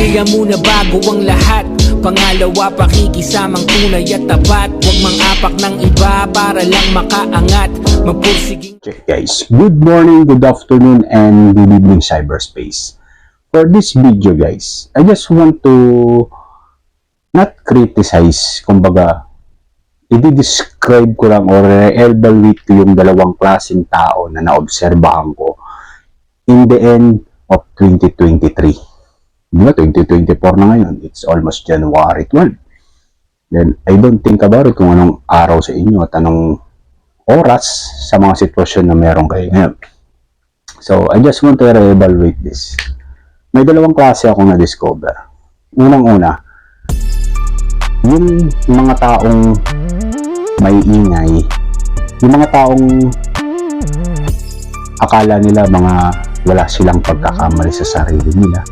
Kaya muna bago ang lahat, pangalawa pakikisamang tunay at tapat. Huwag mang-apak ng iba para lang makaangat. Magpursiging Okay guys, good morning, good afternoon, and good evening cyberspace. For this video guys, I just want to not criticize, kumbaga, i-describe ko lang or evaluate ko yung dalawang klaseng tao na naobserbahan ko in the end of 2023. Diba, 2024 na ngayon. It's almost January 12. Then, I don't think about it kung anong araw sa inyo at anong oras sa mga sitwasyon na meron kayo ngayon. So, I just want to re-evaluate this. May dalawang klase akong na-discover. Unang-una, yung mga taong may ingay, yung mga taong akala nila wala silang pagkakamali sa sarili nila.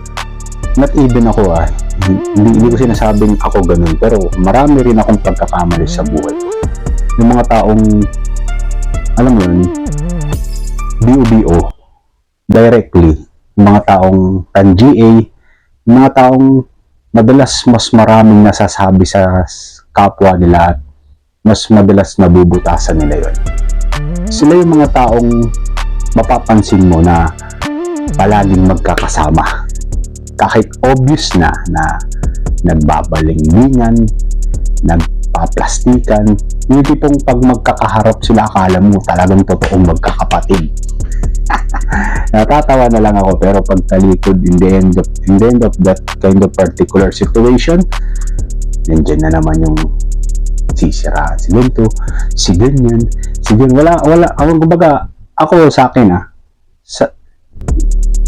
Not even ako hindi ko sinasabing ako ganun, pero marami rin akong pagkakamali sa buhay ko. Yung mga taong, alam mo yun, BO directly, yung mga taong tan-GA, yung mga taong madalas mas maraming nasasabi sa kapwa nila at mas madalas nabubutasan nila yun. Sila yung mga taong mapapansin mo na palaging magkakasama. Kahit obvious na nagbabalinglingan, nagpaplastikan, yung tipong pag magkakaharap sila akala mo talagang totoong magkakapatid. Natatawa na lang ako, pero pag talikod in the end of that kind of particular situation, nandiyan na naman yung sisiraan si ganito, si ganyan, wala, kumbaga, ako sa akin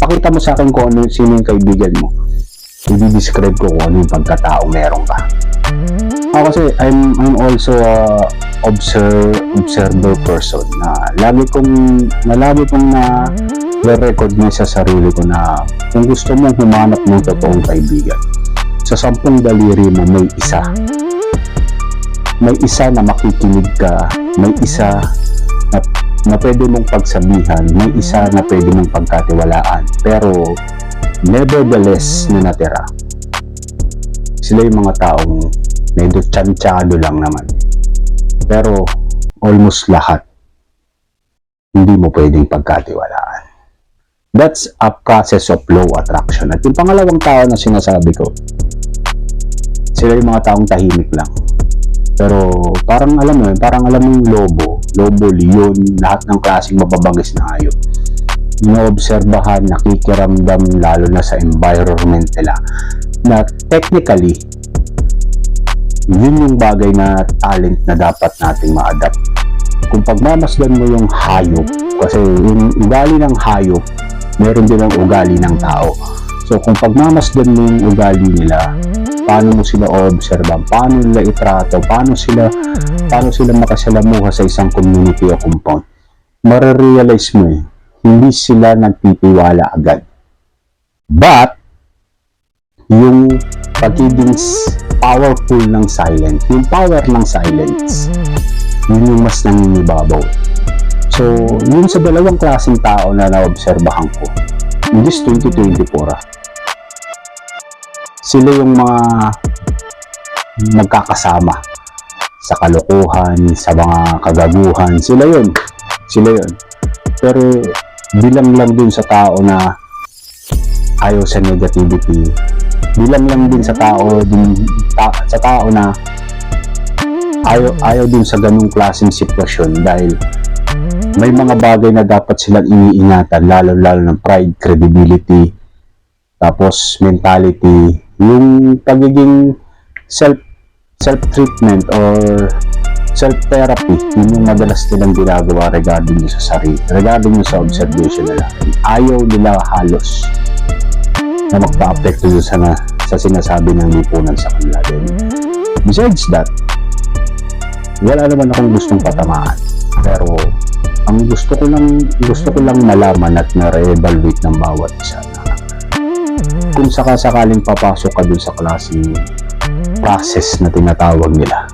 pakita mo sa akin kung ano, sino yung kaibigan mo. I-describe ko kung ano yung pagkatao meron ka. Ako kasi, I'm also a observer person na lagi kong na-recognize sa sarili ko na kung gusto mong humanap ng totoong kaibigan, sa 10 daliri mo may isa. May isa na makikinig ka, may isa na pwede mong pagsabihan, may isa na pwede mong pagkatiwalaan, pero nevertheless na natira, sila yung mga taong medyo tsantsado lang naman, pero almost lahat hindi mo pwedeng pagkatiwalaan. That's a process of law attraction. At yung pangalawang tao na sinasabi ko, sila yung mga taong tahimik lang, pero parang alam mo yung lobo, leon, lahat ng klaseng mababangis na hayop. Inoobserbahan, nakikiramdam lalo na sa environment nila. Na technically, yun yung bagay na talent na dapat nating ma-adapt. Kung pagmamasdan mo yung hayop, kasi yung ugali ng hayop, meron din ang ugali ng tao. So kung pagmamasdan mo yung ugali nila, paano mo sila obserban, paano nila itrato, paano sila makasalamuha sa isang community o compound, marirealize mo hindi sila nagtitiwala agad. But yung pagiging powerful ng silence, yung power ng silence, yun yung mas nangingibabaw. So yun sa dalawang klaseng tao na naobserbahan ko in this 2024, sila yung mga magkakasama sa kalokohan, sa mga kagaguhan, sila yun. Pero bilang lang din sa tao na ayaw sa negativity, bilang lang din sa tao na ayaw din sa ganung klaseng sitwasyon, dahil may mga bagay na dapat silang iniingatan, lalo ng pride, credibility, tapos mentality, yung pagiging self-treatment or self-therapy, yun yung madalas nilang ginagawa regarding sa sarili, regarding sa observation nila. Ayaw nila halos na magpa-apekto sa sinasabi ng lipunan sa kanila din. Besides that, wala naman akong gustong patamaan, pero ang gusto ko lang malaman at na-re-evaluate ng bawat isa na kung sakaling papasok ka dun sa klaseng process na tinatawag nila,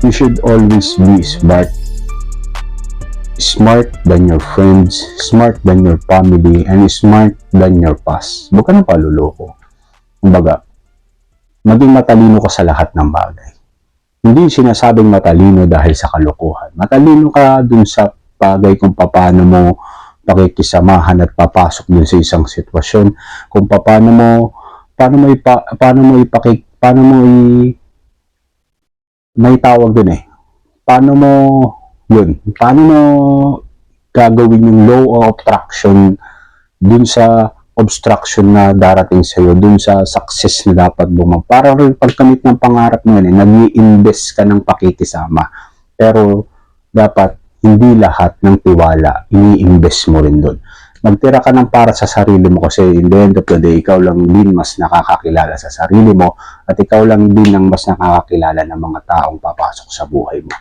you should always be smart than your friends, smart than your family, and smart than your past. Huwag ka nang paluloko. Kumbaga, maging matalino ka sa lahat ng bagay. Hindi sinasabing matalino dahil sa kalokohan. Matalino ka dun sa bagay kung paano mo pakikisamahan at papasok dun sa isang sitwasyon, kung paano mo may tawag dun eh. Paano mo gagawin yung law of attraction dun sa obstruction na darating sa'yo, dun sa success na dapat bumang. Para rin pagkamit ng pangarap mo yun, nag-i-invest ka ng pakikisama. Pero dapat hindi lahat ng tiwala ini-invest mo rin dun. Magtira ka ng para sa sarili mo kasi in the end of the day, ikaw lang din mas nakakakilala sa sarili mo at ikaw lang din ang mas nakakakilala ng mga taong papasok sa buhay mo.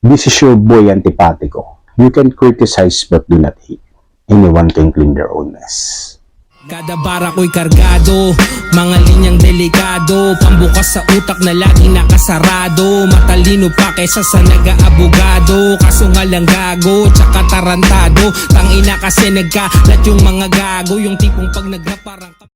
This is your boy Antipatico. You can criticize but do not hate. Anyone can clean their own mess. Kada bara ko'y kargado, mga linyang delikado, pambukas sa utak na laging nakasarado. Matalino pa kaysa sa nag-aabogado, kaso nga lang gago, tsaka tarantado. Tangina kasi nagkalat yung mga gago, yung tipong pag naghaparang